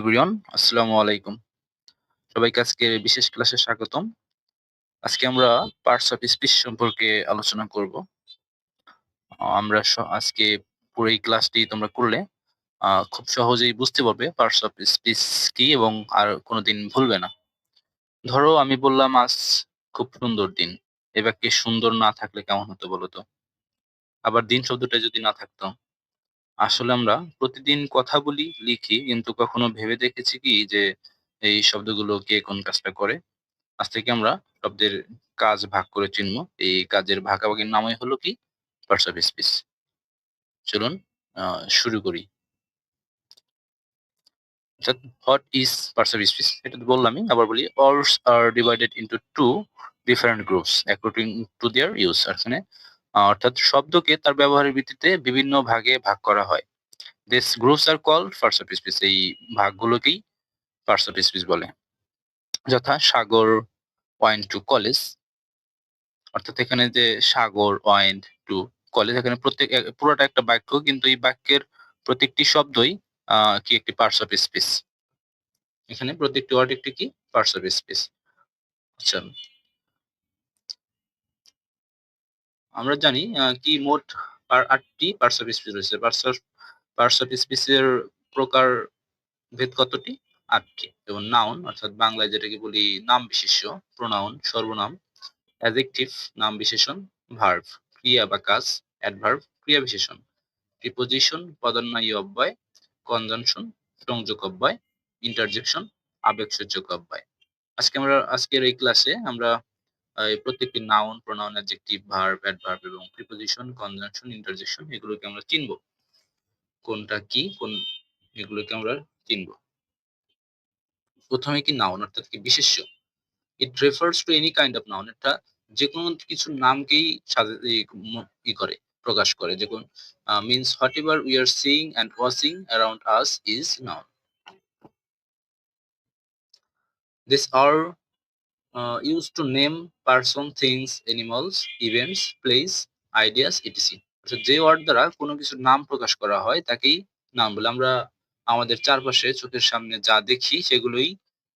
Everyone, আসসালামু আলাইকুম। সবাইকে আজকের বিশেষ ক্লাসে স্বাগতম। আজকে আমরা পার্টস অফ স্পিচ সম্পর্কে আলোচনা করব। আমরা আজকে পুরো এই ক্লাসটি তোমরা করলে খুব সহজেই বুঝতে পারবে পার্টস অফ স্পিচ কি এবং আর কোনোদিন ভুলবে না। ধরো আমি বললাম আজ খুব সুন্দর দিন। এ বাক্যে সুন্দর না থাকলে কেমন হতো বলো তো? আবার দিন শব্দটা যদি না থাকতো? আসলে আমরা প্রতিদিন কথা বলি, লিখি কিন্তু কখনো ভেবে দেখেছি কি যে এই শব্দগুলো কে কোন কাজটা করে? আজ থেকে আমরা শব্দের কাজ ভাগ করে চিনবো। এই কাজের ভাগাভাগির নামই হলো কি? Parts of speech. চলুন শুরু করি। অর্থাৎ what is parts of speech? এটা তো বললামই। আবার বলি words are divided into 2 different groups according to their use. এখানে অর্থাৎ শব্দকে তার ব্যবহারের ভিত্তিতে বিভিন্ন ভাগে ভাগ করা হয়। This groups are called parts of speech. এই ভাগগুলোকেই পার্টস অফ স্পিচ বলে। যথা সাগর ওয়েন্ট টু কলেজ। অর্থাৎ এখানে যে সাগর ওয়েন্ট টু কলেজ, এখানে পুরোটা একটা বাক্য, কিন্তু এই বাক্যের প্রত্যেকটি শব্দই কি একটি পার্টস অফ স্পিচ। এখানে প্রত্যেকটি ওয়ার্ড একটি কি পার্টস অফ স্পিচ। আচ্ছা, আমরা জানি কি মোট 8টি পার্টস অফ স্পিচ রয়েছে। পার্টস অফ স্পিচ এর প্রকার ভেদ কতটি? 8টি। যেমন নাউন অর্থাৎ বাংলায় যেটাকে বলি নাম বিশেষ্য, প্রোনাউন সর্বনাম, অ্যাডজেক্টিভ নাম বিশেষণ, ভার্ব ক্রিয়া বা কাজ, অ্যাডভার্ব ক্রিয়া বিশেষণ, প্রিপোজিশন পদান্বয়ী অব্যয়, কনজাংশন সংযোগ অব্যয়, ইন্টারজেকশন আবেগসূচক অব্যয়। আজকের এই ক্লাসে আমরা এই প্রত্যেকটি noun, pronoun, adjective, verb, adverb এবং প্রিপোজিশন, কনজাংশন, ইন্টারজেকশন এগুলোকে আমরা চিনব। কোনটা কি কোন এগুলোকে আমরা চিনব। প্রথমে কি নাউন অর্থাৎ কি বিশেষ্য। It refers to any kind of noun. এটা যেকোনো কিছুর নামকেই করে প্রকাশ করে। যেমন means whatever we are seeing and watching around us is noun. This are used to name person, things, animals, events, place, ideas, etc. অর্থাৎ যে ওয়ার্ড দ্বারা কোনো কিছুর নাম প্রকাশ করা হয় তাকেই নাম বলে। আমরা আমাদের চারপাশে চোখের সামনে যা দেখি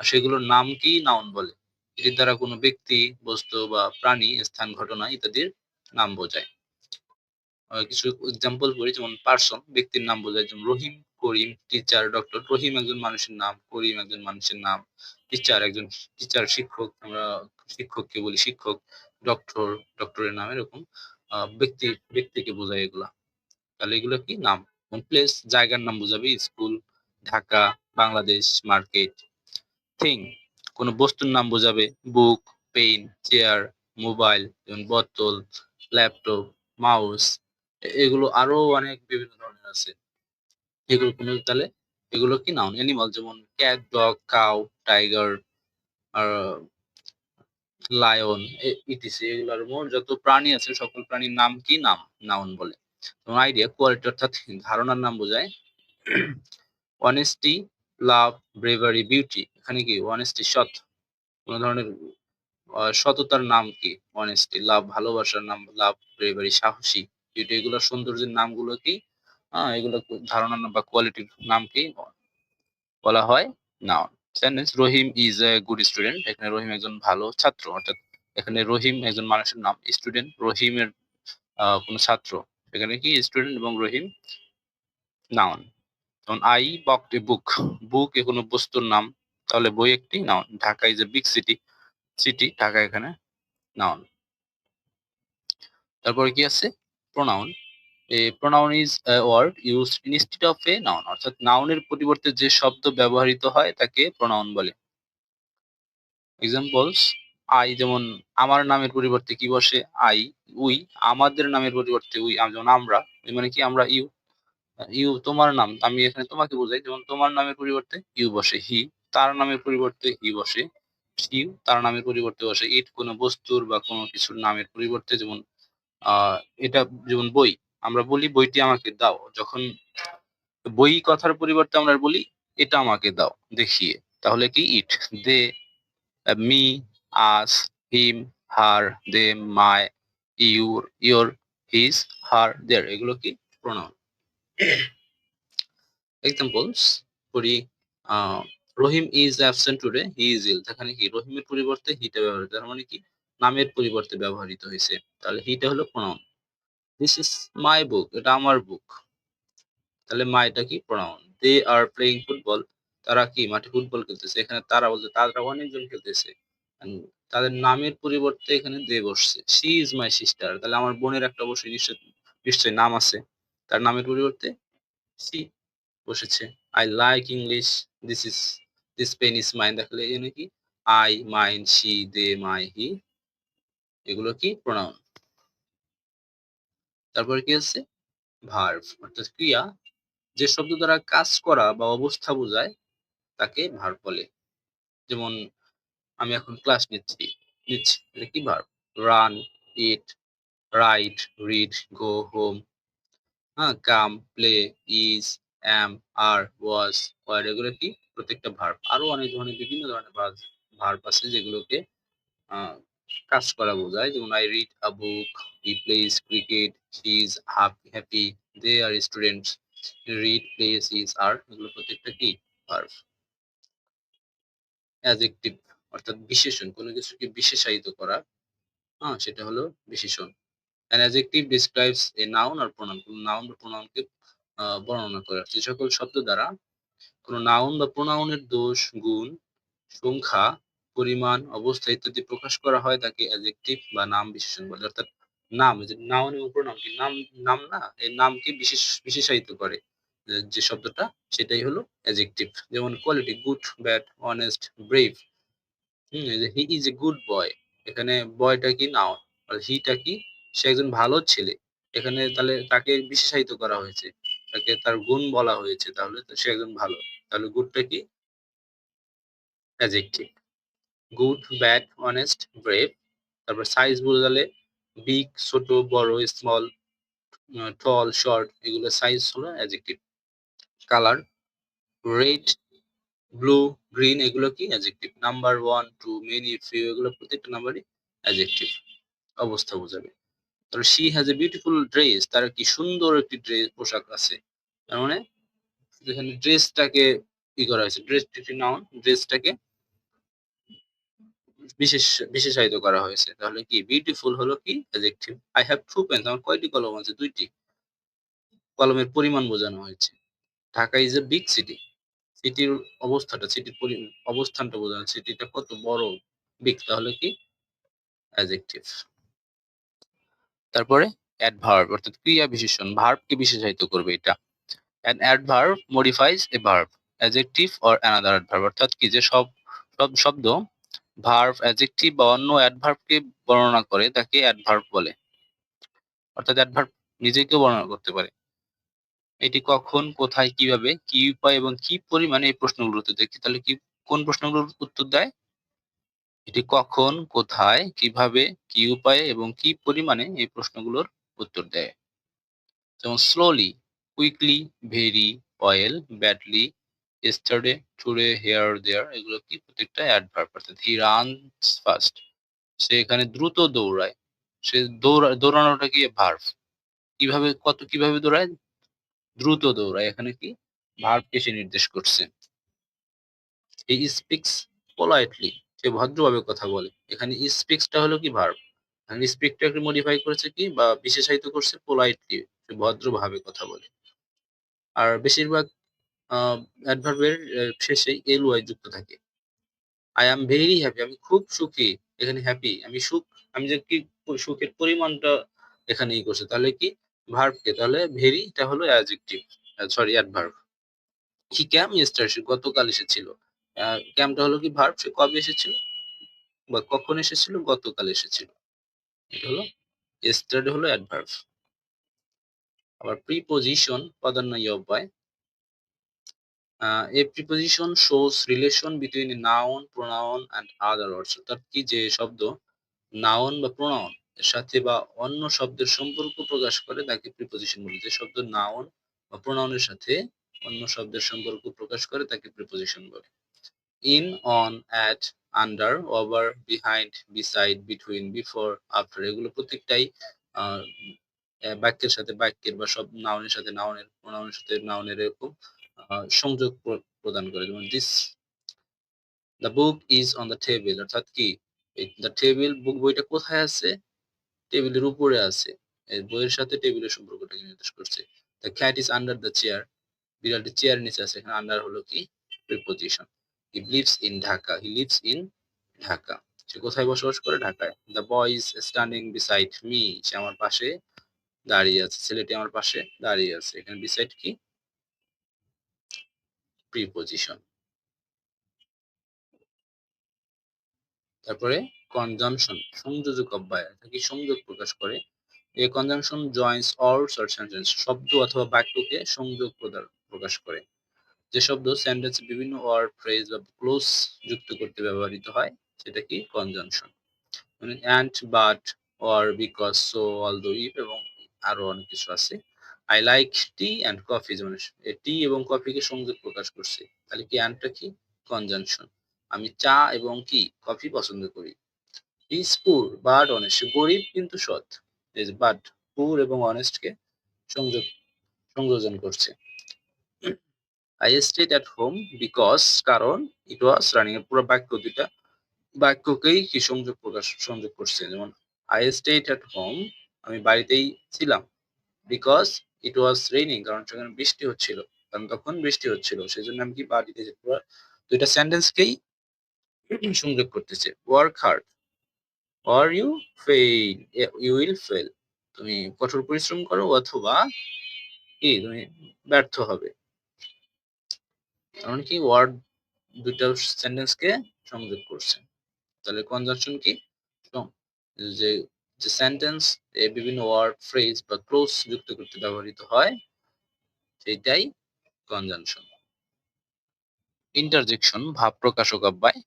সেগুলোর নামকেই নাউন বলে। এটির দ্বারা কোনো ব্যক্তি, বস্তু বা প্রাণী, স্থান, ঘটনা ইত্যাদির নাম বোঝায়। কিছু এক্সাম্পল বলি, যেমন পার্সন ব্যক্তির নাম বোঝায়, যেমন রহিম, করিম, টিচার, ডক্টর। রহিম একজন মানুষের নাম, করিম একজন মানুষের নাম, টিচার শিক্ষক, আমরা শিক্ষককে বলি শিক্ষক, ডক্টর ডক্টরের নাম, এরকম ব্যক্তিকে বোঝায় এগুলা। তাহলে এগুলো কি নাম। প্লেস জায়গার নাম বোঝাবে, school, Dhaka, Bangladesh, market. Thing কোন বস্তুর নাম বোঝাবে, বুক, পেন, চেয়ার, মোবাইল, যেমন বোতল, ল্যাপটপ, মাউস। এগুলো আরো অনেক বিভিন্ন ধরনের আছে। এগুলো কোনো তাহলে এগুলো কি নাউন। অ্যানিমাল যেমন ক্যাট, ডগ, কাউ, টাইগার, আর লায়ন, ইটিসি। এগুলোর মোট যত প্রাণী আছে সকল প্রাণীর নাম কি নাউন বলে। যেমন আইডিয়া কোয়ালিটি অর্থাৎ ধারণার নাম বোঝায়। অনেস্টি, লাভ, ব্রেভারি, বিউটি। এখানে কি অনেস্টি সৎ, কোন ধরনের সততার নাম কি অনেস্টি, লাভ ভালোবাসার নাম লাভ, ব্রেভারি সাহসী, বিউটি এগুলো সৌন্দর্যের নামগুলো কি এগুলো ধারণার নাম বা কোয়ালিটির নাম কি বলা হয় noun. Sentence Rahim is a good student. এখানে রহিম একজন ভালো ছাত্র। অর্থাৎ এখানে রহিম একজন মানুষের নাম, স্টুডেন্ট রহিমের কোন ছাত্র, এখানে কি স্টুডেন্ট এবং রহিম নাউন। যেমন আই বকড এ বুক, বুক এ কোনো বস্তুর নাম, তাহলে বই একটি noun. Dhaka is a big city, city Dhaka এখানে নাউন। তারপরে কি আছে pronoun. A pronoun is a word used instead of a noun. অর্থাৎ নাউনের পরিবর্তে যে শব্দ ব্যবহৃত হয় তাকে প্রোনাউন বলে। এক্সাম্পলস আই যেমন আমার নামের পরিবর্তে কি বসে আই, উই আমাদের নামের পরিবর্তে উই, যেমন আমরা, মানে কি আমরা, ইউ, ইউ তোমার নাম, আমি এখানে তোমাকে বোঝাই, যেমন তোমার নামের পরিবর্তে ইউ বসে। হি তার নামের পরিবর্তে হি বসে। ইউ তার নামের পরিবর্তে বসে। ইট কোনো বস্তুর বা কোনো কিছুর নামের পরিবর্তে, যেমন আহ এটা যেমন বই, আমরা বলি বইটি আমাকে দাও। যখন বই কথার পরিবর্তে আমরা বলি এটা আমাকে দাও দেখিয়ে, তাহলে কি it. They, me, us, him, her, them, my, your, his, her, their এগুলো কি প্রোনাউন। এক্সাম্পলস পড়ি, Rahim is absent today, he is ill. এখানে কি রহিমের পরিবর্তে হিটা ব্যবহৃত, তার মানে কি নামের পরিবর্তে ব্যবহৃত হয়েছে। তাহলে হিটা হলো pronoun. This is my book, এটা আমার বুক। তাহলে মাইটা কি pronoun. They are playing football, তারা কি মাঠে ফুটবল খেলতেছে। এখানে তারা বলতে তারা অনেকজন খেলতেছে। And তাদের নামের পরিবর্তে এখানে দে বসছে। শি ইজ মাই সিস্টার, তাহলে আমার বোনের একটা অবশ্যই নিশ্চয়ই নাম আছে। তার নামের পরিবর্তে শি বসেছে। I like English, this is this pen is mine, দেখলে এখানে কি I, mine, she, they, my, he, এগুলো কি প্রোনাউন। তারপরে কি আছে ভার্ব, অর্থাৎ ক্রিয়া, যে শব্দ দ্বারা কাজ করা বা অবস্থা বোঝায় তাকে ভার্ব বলে। যেমন আমি এখন ক্লাস নিচ্ছি, এটা কি verb. Run, eat, write, read, go, home, হ্যাঁ, come, play, is, am, are, was, were, এগুলো কি প্রত্যেকটা ভার্ব। আরো অনেক ধরনের বিভিন্ন ধরনের ভার্ব আছে যেগুলোকে আহ, কাজ করা বোঝায়। যেমন I read a book, he plays cricket, she is happy, they are students, read, plays, is, are, এগুলো প্রত্যেকটা কি ভার্ব। অ্যাডজেক্টিভ অর্থাৎ বিশেষণ, কোনো কিছুকে বিশেষায়িত করা, হ্যাঁ, সেটা হলো বিশেষণ। An adjective describes a noun or pronoun, কোন নাউন বা প্রোনাউনকে বর্ণনা করে। যে সকল শব্দ দ্বারা কোন নাউন বা প্রোনাউনের দোষ, গুণ, সংখ্যা, পরিমাণ, অবস্থা ইত্যাদি প্রকাশ করা হয় তাকে অ্যাডজেক্টিভ বা নাম বিশেষণ বলে। অর্থাৎ নাম, যে নাউন এবং প্রোনাউন কি নাম, নাম না, এই নামকে বিশেষায়িত করে যে শব্দটা, সেটাই হলো অ্যাডজেক্টিভ। যেমন quality, good, bad, honest, brave. He is a good boy, এখানে বয়টা কি নাউন, আর হিটা কি সে একজন ভালো ছেলে। এখানে তাহলে তাকে বিশেষায়িত করা হয়েছে, তাকে তার গুণ বলা হয়েছে, তাহলে তো সে একজন ভালো। তাহলে গুডটা কি adjective. Good, bad, honest, brave. তারপর সাইজ বোঝালে বিগ, ছোট, বড়, স্মল, টল, শর্ট, এগুলো সাইজ হলো adjective. Colour, red, blue, green, এগুলো কি adjective. Number, one, two, many, few, এগুলো প্রত্যেকটা নাম্বারই অ্যাডজেক্টিভ, অবস্থা বোঝাবে। তাহলে she has a beautiful dress, তার কি সুন্দর একটি পোশাক আছে। তার মানে যেখানে ড্রেসটাকে কি করা হয়েছে, ড্রেসটি একটি নাউন, ড্রেসটাকে বিশেষ বিশেষায়িত করা হয়েছে। তাহলে কি বিউটিফুল হলো কি adjective. I have two pen, আমার কয়টি কলম আছে, দুইটি। কলমের পরিমাণ বোঝানো হয়েছে। Dhaka is a big city, সিটির অবস্থাটা, সিটির অবস্থানটা বোঝানো, সিটিটা কত বড়, বিগ, তাহলে কি অ্যাডজেক্টিভ। তারপরে অ্যাডভার্ব অর্থাৎ ক্রিয়া বিশেষণ, ভার্বকে বিশেষায়িত করবে এটা। An adverb modifies a verb, adjective or another adverb, অর্থাৎ কি যে সব সব শব্দ ভার্ব, অ্যাডজেক্টিভ বা অন্য অ্যাডভার্বকে বর্ণনা করে তাকে অ্যাডভার্ব বলে। অর্থাৎ অ্যাডভার্ব নিজেকেও বর্ণনা করতে পারে। এটি কখন, কোথায়, কিভাবে, কি উপায় এবং কি পরিমাণে এই প্রশ্নগুলোতে দেখি। তাহলে কি কোন প্রশ্নগুলোর উত্তর দেয়? এটি কখন, কোথায়, কিভাবে, কি উপায়ে এবং কি পরিমাণে এই প্রশ্নগুলোর উত্তর দেয়। যেমন slowly, quickly, very, well, badly, yesterday, today, here, there, এগুলো কি প্রত্যেকটা অ্যাডভার্ব। অর্থাৎ হি রানস ফাস্ট, সে এখানে দ্রুত দৌড়ায়। সে দৌড়ানোটা কি ভার্ব। কিভাবে দৌড়ায়, দ্রুত দৌড়ায়, এখানে কি ভার্বকে সে নির্দেশ করছে। হি স্পিক্স পোলাইটলি, সে ভদ্রভাবে কথা বলে। এখানে স্পিক্সটা হলো কি ভার্ব, এখানে স্পিকটাকে মডিফাই করেছে কি বা বিশেষায়িত করছে পোলাইটলি, সে ভদ্রভাবে কথা বলে। আর বেশিরভাগ অ্যাডভার্বের শেষে এল ওয়াই যুক্ত থাকে। আই অ্যাম ভেরি হ্যাপি, আমি খুব সুখী। এখানে হ্যাপি, আমি আমি যে কি সুখের পরিমাণটা এখানে করছে, তাহলে কি ভার্বকে, তাহলে ভেরি এটা হলো অ্যাডজেক্টিভ, সরি অ্যাডভার্ব। হি ক্যাম ইয়েস্টারডে, সে গতকাল এসেছিল। ক্যামটা হলো কি ভার্ব, সে কবে এসেছিল বা কখন এসেছিল, গতকাল এসেছিল। এটা হলো ইয়েস্টারডে হলো অ্যাডভার্ব। আবার প্রিপোজিশন প্রাধান্য অব্যয়। A preposition shows relation between a noun, pronoun and other words, অর্থাৎ কি যে শব্দ নাউন বা প্রোনাউন এর সাথে বা অন্য শব্দের সম্পর্ক প্রকাশ করে তাকে প্রিপোজিশন বলে। যে শব্দ নাউন বা প্রোনাউনের সাথে অন্য শব্দের সম্পর্ক প্রকাশ করে তাকে প্রিপোজিশন বলে। In, on, at, under, over, behind, beside, between, before, after, এগুলো প্রত্যেকটাই আহ, বাক্যের সাথে বাক্যের বা সব নাউনের সাথে নাউনের, প্রোনাউনের সাথে নাউনের, এরকম সংযোগ প্রদান করে। যেমন the book is on the table, অর্থাৎ কি দ্য টেবিল বুক বইটা কোথায় আছে? টেবিলের উপরে আছে। এই বইয়ের সাথে টেবিলের সম্পর্কটাকে নির্দেশ করছে। The cat is under the chair, বিড়ালটি চেয়ারের নিচে আছে। এখানে আন্ডার হলো কি preposition. He lives in Dhaka, he lives in Dhaka. সে কোথায় বসবাস করে? ঢাকায়। The boy is standing beside me, সে আমার পাশে দাঁড়িয়ে আছে। ছেলেটি আমার পাশে দাঁড়িয়ে আছে। এখানে বিসাইড কি প্রিপোজিশন। তারপরে কনজাম্পশন, সংযোজক অব্যয়, এটা কি সংযোগ প্রকাশ করে। A conjunction joins or short sentence, শব্দ অথবা বাক্যকে সংযোগ প্রকাশ করে। যে শব্দ সেন্টেন্সে বিভিন্ন ওয়ার্ড, ফ্রেজ বা ক্লোজ যুক্ত করতে ব্যবহৃত হয় সেটা কি কনজাংশন। মানে and, but, or, because, so, although, if এবং আরো অনেক কিছু আছে। I like tea and coffee, মানে টি এবং কফিকে সংযোগ প্রকাশ করছে। তাহলে কি অ্যান্ডটা কি কনজাংশন। আমি চা এবং কি কফি পছন্দ করি। ইজ পুর বাট অনেস্ট, সে গরিব কিন্তু সৎ। এই যে বাট, পুর এবং অনেস্টকে সংযোগ সংযোজন করছে। I stayed at home because, কারণ, ইট ওয়াজ রানিং, এর পুরো বাক্য দুইটা বাক্যকেই কি সংযোগ করছে। যেমন আই স্টেড এট হোম, আমি বাড়িতেই ছিলাম। বিকজ ইট ওয়াজ রেইনিং, কারণ সেখানে বৃষ্টি হচ্ছিল, কারণ তখন বৃষ্টি হচ্ছিল, সেই জন্য আমি কি বাড়িতে পুরো দুইটা সেন্টেন্সকেই সংযোগ করতেছে। Work hard or you fail, you will fail, তুমি কঠোর পরিশ্রম করো অথবা কি তুমি ব্যর্থ হবে। কারণ কি ওয়ার্ড দুইটা সেন্টেন্সকে সংযোগ করছে। তাহলে কনজাংশন কি যে যে সেন্টেন্স এ বিভিন্ন ওয়ার্ড, ফ্রেজ বা ক্লোজ যুক্ত করতে ব্যবহৃত হয় সেটাই কনজাংশন। ইন্টারজেকশন, ভাব প্রকাশক অব্যয়।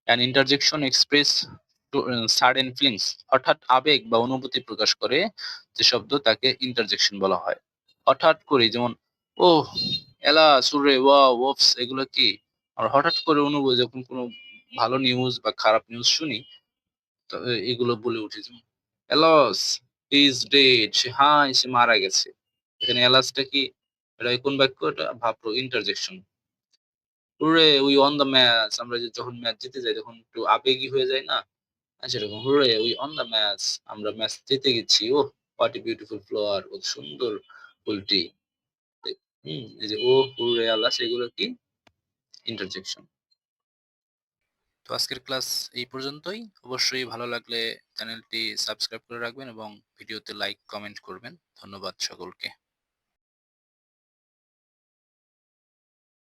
An interjection express sudden feelings, হঠাৎ আবেগ বা অনুভূতি প্রকাশ করে যে শব্দ তাকে ইন্টারজেকশন বলা হয়। হঠাৎ করে, যেমন ও, এলা, সুরে, ওয়া, ওপস, এগুলো কি আর হঠাৎ করে অনুভূতি, যখন কোনো ভালো নিউজ বা খারাপ নিউজ শুনি তো এগুলো বলে উঠি। যেমন এলস ইজ ডেড, সে হাই, সে মারা গেছে। এখানে এলাসটা কি, এটা কোন বাক্য? এটা ভাব interjection. Hurray we won the match, আমরা যে যখন ম্যাচ জিতে যাই তখন একটু আবেগী হয়ে যায় না? সেরকম hurray we won the match, আমরা ম্যাচ জিতে গেছি। Oh what a beautiful flower, কত সুন্দর ফুলটি। এই যে ও, হুররে, আল্লাহ, সেগুলো কি ইন্টারজেকশন। তো আজকের ক্লাস এই পর্যন্তই। অবশ্যই ভালো লাগলে চ্যানেলটি সাবস্ক্রাইব করে রাখবেন এবং ভিডিওতে লাইক কমেন্ট করবেন। ধন্যবাদ সকলকে।